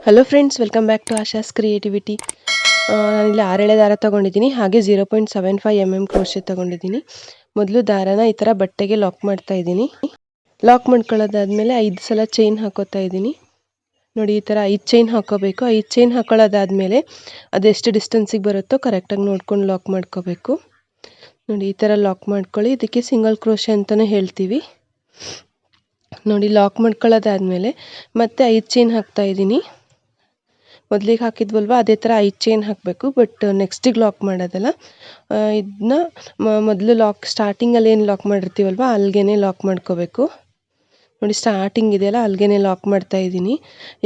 Hello friends, welcome back to Asha's creativity. ನಾನಿಲ್ಲಿ 6 ಎಳೆ ದಾರ ತೊಗೊಂಡಿದ್ದೀನಿ, ಹಾಗೆ 0.75 mm ಕ್ರೋಶೆ ತೊಗೊಂಡಿದ್ದೀನಿ. ಮೊದಲು ದಾರನ ಈ ಥರ ಬಟ್ಟೆಗೆ ಲಾಕ್ ಮಾಡ್ತಾ ಇದ್ದೀನಿ. ಲಾಕ್ ಮಾಡ್ಕೊಳ್ಳೋದಾದ್ಮೇಲೆ 5 ಸಲ ಚೈನ್ ಹಾಕೋತಾ ಇದ್ದೀನಿ. ನೋಡಿ, ಈ ಥರ 5 ಚೈನ್ ಹಾಕೋಬೇಕು. 5 ಚೈನ್ ಹಾಕೊಳ್ಳೋದಾದ್ಮೇಲೆ ಅದೆಷ್ಟು ಡಿಸ್ಟೆನ್ಸಿಗೆ ಬರುತ್ತೋ ಕರೆಕ್ಟಾಗಿ ನೋಡ್ಕೊಂಡು ಲಾಕ್ ಮಾಡ್ಕೋಬೇಕು. ನೋಡಿ, ಈ ಥರ ಲಾಕ್ ಮಾಡ್ಕೊಳ್ಳಿ. ಇದಕ್ಕೆ ಸಿಂಗಲ್ ಕ್ರೋಶೆ ಅಂತಲೇ ಹೇಳ್ತೀವಿ. ನೋಡಿ, ಲಾಕ್ ಮಾಡ್ಕೊಳ್ಳೋದಾದ್ಮೇಲೆ ಮತ್ತೆ 5 ಚೈನ್ ಹಾಕ್ತಾ ಇದ್ದೀನಿ. ಮೊದಲಿಗೆ ಹಾಕಿದ್ವಲ್ವ ಅದೇ ಥರ 5 ಚೈನ್ ಹಾಕಬೇಕು, ಬಟ್ ನೆಕ್ಸ್ಟಿಗೆ ಲಾಕ್ ಮಾಡೋದಲ್ಲ. ಇದನ್ನ ಮೊದಲು ಸ್ಟಾರ್ಟಿಂಗಲ್ಲಿ ಏನು ಲಾಕ್ ಮಾಡಿರ್ತೀವಲ್ವ ಅಲ್ಲಿಗೆ ಲಾಕ್ ಮಾಡ್ಕೋಬೇಕು. ನೋಡಿ, ಸ್ಟಾರ್ಟಿಂಗ್ ಇದೆಯಲ್ಲ ಅಲ್ಲಿಗೆ ಲಾಕ್ ಮಾಡ್ತಾ ಇದ್ದೀನಿ.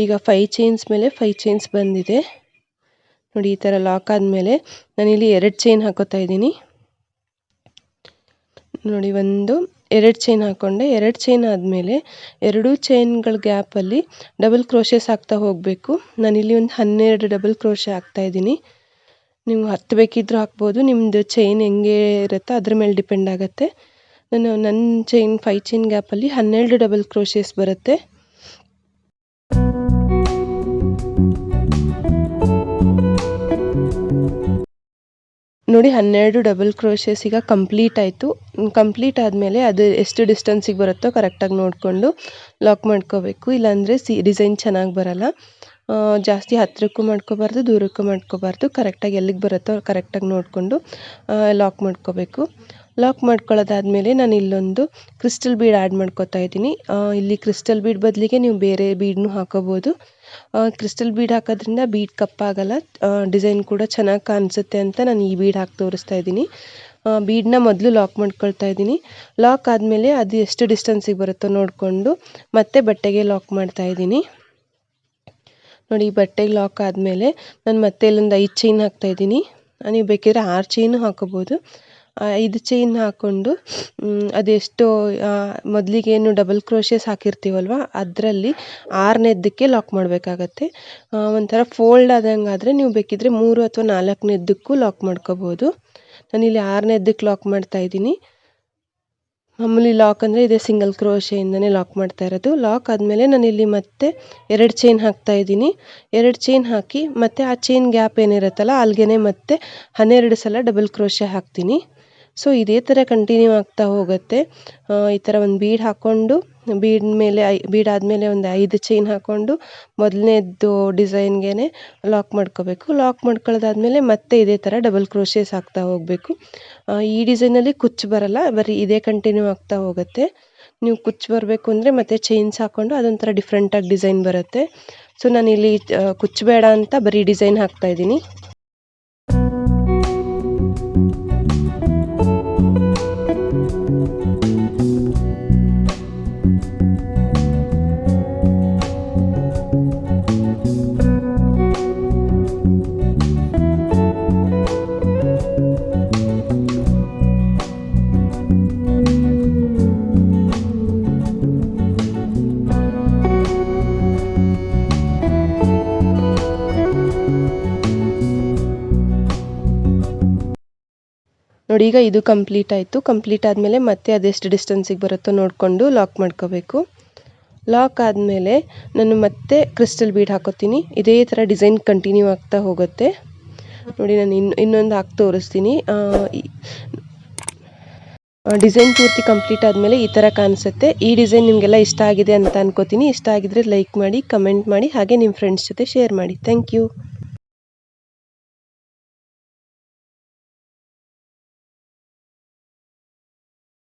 ಈಗ 5 ಚೈನ್ಸ್ ಮೇಲೆ 5 ಚೈನ್ಸ್ ಬಂದಿದೆ. ನೋಡಿ, ಈ ಥರ ಲಾಕ್ ಆದಮೇಲೆ ನಾನಿಲ್ಲಿ 2 ಚೈನ್ ಹಾಕೋತಾ ಇದ್ದೀನಿ. ನೋಡಿ, 2 ಚೈನ್ ಹಾಕ್ಕೊಂಡೆ. 2 ಚೈನ್ ಆದಮೇಲೆ 2 ಚೈನ್ಗಳ ಗ್ಯಾಪಲ್ಲಿ ಡಬಲ್ ಕ್ರೋಶೆಸ್ ಹಾಕ್ತಾ ಹೋಗಬೇಕು. ನಾನಿಲ್ಲಿ ಒಂದು 12 ಡಬಲ್ ಕ್ರೋಶೆ ಹಾಕ್ತಾ ಇದ್ದೀನಿ. ನೀವು 10 ಬೇಕಿದ್ರೂ ಹಾಕ್ಬೋದು, ನಿಮ್ಮದು ಚೈನ್ ಹೆಂಗೆ ಇರುತ್ತೋ ಅದ್ರ ಮೇಲೆ ಡಿಪೆಂಡ್ ಆಗುತ್ತೆ. ನನ್ನ ಚೈನ್ 5 ಚೈನ್ ಗ್ಯಾಪಲ್ಲಿ 12 ಡಬಲ್ ಕ್ರೋಶೆಸ್ ಬರುತ್ತೆ. ನೋಡಿ, 12 ಡಬಲ್ ಕ್ರೋಶೆಸ್ ಈಗ ಕಂಪ್ಲೀಟ್ ಆಯಿತು. ಕಂಪ್ಲೀಟ್ ಆದಮೇಲೆ ಅದು ಎಷ್ಟು ಡಿಸ್ಟೆನ್ಸಿಗೆ ಬರುತ್ತೋ ಕರೆಕ್ಟಾಗಿ ನೋಡಿಕೊಂಡು ಲಾಕ್ ಮಾಡ್ಕೋಬೇಕು. ಇಲ್ಲಾಂದರೆ ಡಿಸೈನ್ ಚೆನ್ನಾಗಿ ಬರಲ್ಲ. ಜಾಸ್ತಿ ಹತ್ತಿರಕ್ಕೂ ಮಾಡ್ಕೋಬಾರ್ದು, ದೂರಕ್ಕೂ ಮಾಡ್ಕೋಬಾರ್ದು. ಕರೆಕ್ಟಾಗಿ ಎಲ್ಲಿಗೆ ಬರುತ್ತೋ ಕರೆಕ್ಟಾಗಿ ನೋಡಿಕೊಂಡು ಲಾಕ್ ಮಾಡ್ಕೋಬೇಕು. ಲಾಕ್ ಮಾಡ್ಕೊಳ್ಳೋದಾದ್ಮೇಲೆ ನಾನು ಇಲ್ಲೊಂದು ಕ್ರಿಸ್ಟಲ್ ಬೀಡ್ ಆ್ಯಡ್ ಮಾಡ್ಕೋತಾ ಇದ್ದೀನಿ. ಇಲ್ಲಿ ಕ್ರಿಸ್ಟಲ್ ಬೀಡ್ ಬದಲಿಗೆ ನೀವು ಬೇರೆ ಬೀಡ್ನೂ ಹಾಕೋಬೋದು. ಕ್ರಿಸ್ಟಲ್ ಬೀಡ್ ಹಾಕೋದ್ರಿಂದ ಬೀಡ್ ಕಪ್ಪಾಗಲ್ಲ, ಡಿಸೈನ್ ಕೂಡ ಚೆನ್ನಾಗಿ ಕಾಣಿಸುತ್ತೆ ಅಂತ ನಾನು ಈ ಬೀಡ್ ಹಾಕಿ ತೋರಿಸ್ತಾ ಇದ್ದೀನಿ. ಬೀಡನ್ನ ಮೊದಲು ಲಾಕ್ ಮಾಡ್ಕೊಳ್ತಾ ಇದ್ದೀನಿ. ಲಾಕ್ ಆದಮೇಲೆ ಅದು ಎಷ್ಟು ಡಿಸ್ಟೆನ್ಸಿಗೆ ಬರುತ್ತೋ ನೋಡಿಕೊಂಡು ಮತ್ತೆ ಬಟ್ಟೆಗೆ ಲಾಕ್ ಮಾಡ್ತಾ ಇದ್ದೀನಿ. ನೋಡಿ, ಬಟ್ಟೆಗೆ ಲಾಕ್ ಆದಮೇಲೆ ನಾನು ಮತ್ತೆ ಇಲ್ಲೊಂದು 5 ಚೈನ್ ಹಾಕ್ತಾ ಇದ್ದೀನಿ. ನೀವು ಬೇಕಿದ್ರೆ 6 ಚೈನು ಹಾಕೋಬೋದು. 5 ಚೈನ್ ಹಾಕ್ಕೊಂಡು ಅದೆಷ್ಟು ಮೊದಲಿಗೇನು ಡಬಲ್ ಕ್ರೋಶೆಸ್ ಹಾಕಿರ್ತೀವಲ್ವ ಅದರಲ್ಲಿ 6ನೇದಕ್ಕೆ ಲಾಕ್ ಮಾಡಬೇಕಾಗತ್ತೆ. ಒಂಥರ ಫೋಲ್ಡ್ ಆದಂಗೆ ಆದರೆ ನೀವು ಬೇಕಿದ್ರೆ 3 ಅಥವಾ 4ನೇದಕ್ಕೂ ಲಾಕ್ ಮಾಡ್ಕೋಬೋದು. ನಾನಿಲ್ಲಿ 6ನೇದಕ್ಕೆ ಲಾಕ್ ಮಾಡ್ತಾ ಇದ್ದೀನಿ. ಮಾಮೂಲಿ ಲಾಕ್ ಅಂದರೆ ಇದೇ ಸಿಂಗಲ್ ಕ್ರೋಶೆಯಿಂದನೇ ಲಾಕ್ ಮಾಡ್ತಾ ಇರೋದು. ಲಾಕ್ ಆದಮೇಲೆ ನಾನಿಲ್ಲಿ ಮತ್ತೆ 2 ಚೈನ್ ಹಾಕ್ತಾ ಇದ್ದೀನಿ. 2 ಚೈನ್ ಹಾಕಿ ಮತ್ತೆ ಆ ಚೈನ್ ಗ್ಯಾಪ್ ಏನಿರುತ್ತಲ್ಲ ಅಲ್ಲಿಗೆ ಮತ್ತೆ 12 ಸಲ ಡಬಲ್ ಕ್ರೋಶೆ ಹಾಕ್ತೀನಿ. ಸೊ ಇದೇ ಥರ ಕಂಟಿನ್ಯೂ ಆಗ್ತಾ ಹೋಗುತ್ತೆ. ಈ ಥರ ಒಂದು ಬೀಡ್ ಹಾಕ್ಕೊಂಡು ಬೀಡ್ ಆದಮೇಲೆ ಒಂದು 5 ಚೈನ್ ಹಾಕ್ಕೊಂಡು ಮೊದಲನೇದು ಡಿಸೈನ್ಗೆ ಲಾಕ್ ಮಾಡ್ಕೋಬೇಕು. ಲಾಕ್ ಮಾಡ್ಕೊಳ್ಳೋದಾದ್ಮೇಲೆ ಮತ್ತೆ ಇದೇ ಥರ ಡಬಲ್ ಕ್ರೋಶೆಸ್ ಹಾಕ್ತಾ ಹೋಗಬೇಕು. ಈ ಡಿಸೈನಲ್ಲಿ ಕುಚ್ಚು ಬರಲ್ಲ, ಬರೀ ಇದೇ ಕಂಟಿನ್ಯೂ ಆಗ್ತಾ ಹೋಗುತ್ತೆ. ನೀವು ಕುಚ್ಚು ಬರಬೇಕು ಅಂದರೆ ಮತ್ತೆ ಚೈನ್ಸ್ ಹಾಕ್ಕೊಂಡು ಅದೊಂಥರ ಡಿಫ್ರೆಂಟಾಗಿ ಡಿಸೈನ್ ಬರುತ್ತೆ. ಸೊ ನಾನಿಲ್ಲಿ ಕುಚ್ಚು ಬೇಡ ಅಂತ ಬರೀ ಡಿಸೈನ್ ಹಾಕ್ತಾ ಇದ್ದೀನಿ. ನೋಡಿ, ಈಗ ಇದು ಕಂಪ್ಲೀಟ್ ಆಯಿತು. ಕಂಪ್ಲೀಟ್ ಆದಮೇಲೆ ಮತ್ತೆ ಅದೆಷ್ಟು ಡಿಸ್ಟೆನ್ಸಿಗೆ ಬರುತ್ತೋ ನೋಡಿಕೊಂಡು ಲಾಕ್ ಮಾಡ್ಕೋಬೇಕು. ಲಾಕ್ ಆದಮೇಲೆ ನಾನು ಮತ್ತೆ ಕ್ರಿಸ್ಟಲ್ ಬೀಡ್ ಹಾಕೋತೀನಿ. ಇದೇ ಥರ ಡಿಸೈನ್ ಕಂಟಿನ್ಯೂ ಆಗ್ತಾ ಹೋಗುತ್ತೆ. ನೋಡಿ, ನಾನು ಇನ್ನೊಂದು ಹಾಕಿ ತೋರಿಸ್ತೀನಿ. ಡಿಸೈನ್ ಪೂರ್ತಿ ಕಂಪ್ಲೀಟ್ ಆದಮೇಲೆ ಈ ಥರ ಕಾಣಿಸುತ್ತೆ. ಈ ಡಿಸೈನ್ ನಿಮಗೆಲ್ಲ ಇಷ್ಟ ಆಗಿದೆ ಅಂತ ಅನ್ಕೋತೀನಿ. ಇಷ್ಟ ಆಗಿದ್ರೆ ಲೈಕ್ ಮಾಡಿ, ಕಮೆಂಟ್ ಮಾಡಿ, ಹಾಗೆ ನಿಮ್ಮ ಫ್ರೆಂಡ್ಸ್ ಜೊತೆ ಶೇರ್ ಮಾಡಿ. Thank you.